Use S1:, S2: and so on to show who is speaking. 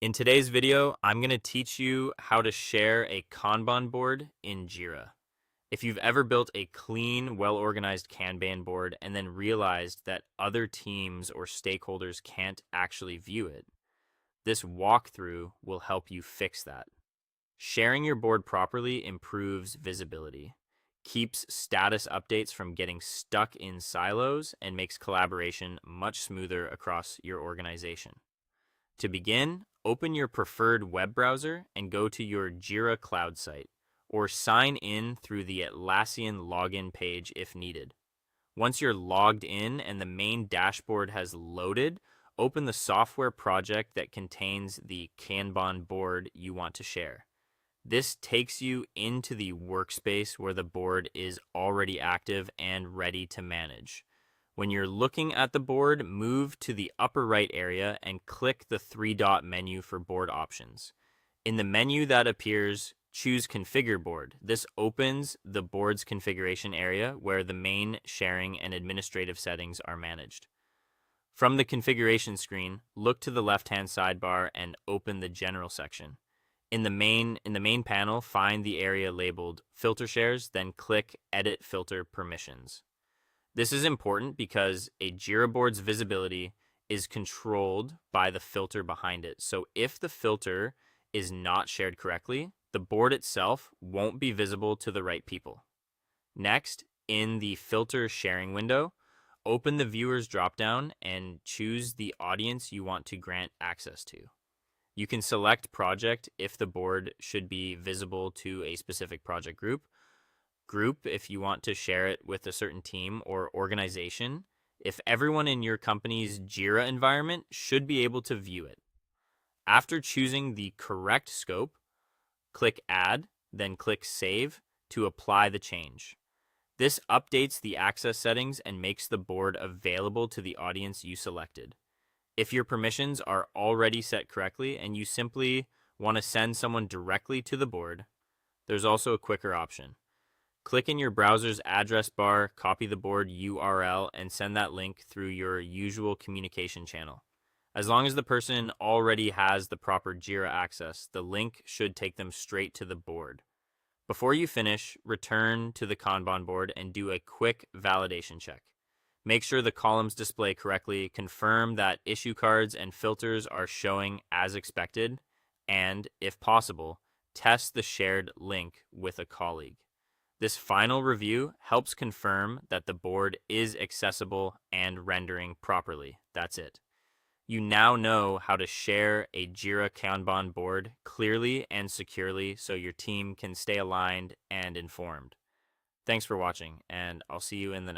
S1: In today's video, I'm going to teach you how to share a Kanban board in Jira. If you've ever built a clean, well-organized Kanban board and then realized that other teams or stakeholders can't actually view it, this walkthrough will help you fix that. Sharing your board properly improves visibility, keeps status updates from getting stuck in silos, and makes collaboration much smoother across your organization. To begin, open your preferred web browser and go to your Jira Cloud site, or sign in through the Atlassian login page if needed. Once you're logged in and the main dashboard has loaded, open the software project that contains the Kanban board you want to share. This takes you into the workspace where the board is already active and ready to manage. When you're looking at the board, move to the upper right area and click the three-dot menu for board options. In the menu that appears, choose Configure Board. This opens the board's configuration area where the main sharing and administrative settings are managed. From the configuration screen, look to the left-hand sidebar and open the General section. In the main panel, find the area labeled Filter Shares, then click Edit Filter Permissions. This is important because a Jira board's visibility is controlled by the filter behind it. So if the filter is not shared correctly, the board itself won't be visible to the right people. Next, in the filter sharing window, open the viewers dropdown and choose the audience you want to grant access to. You can select project if the board should be visible to a specific project group if you want to share it with a certain team or organization, if everyone in your company's Jira environment should be able to view it. After choosing the correct scope, click Add, then click Save to apply the change. This updates the access settings and makes the board available to the audience you selected. If your permissions are already set correctly and you simply want to send someone directly to the board, there's also a quicker option. Click in your browser's address bar, copy the board URL, and send that link through your usual communication channel. As long as the person already has the proper Jira access, the link should take them straight to the board. Before you finish, return to the Kanban board and do a quick validation check. Make sure the columns display correctly, confirm that issue cards and filters are showing as expected, and, if possible, test the shared link with a colleague. This final review helps confirm that the board is accessible and rendering properly. That's it. You now know how to share a Jira Kanban board clearly and securely so your team can stay aligned and informed. Thanks for watching, and I'll see you in the next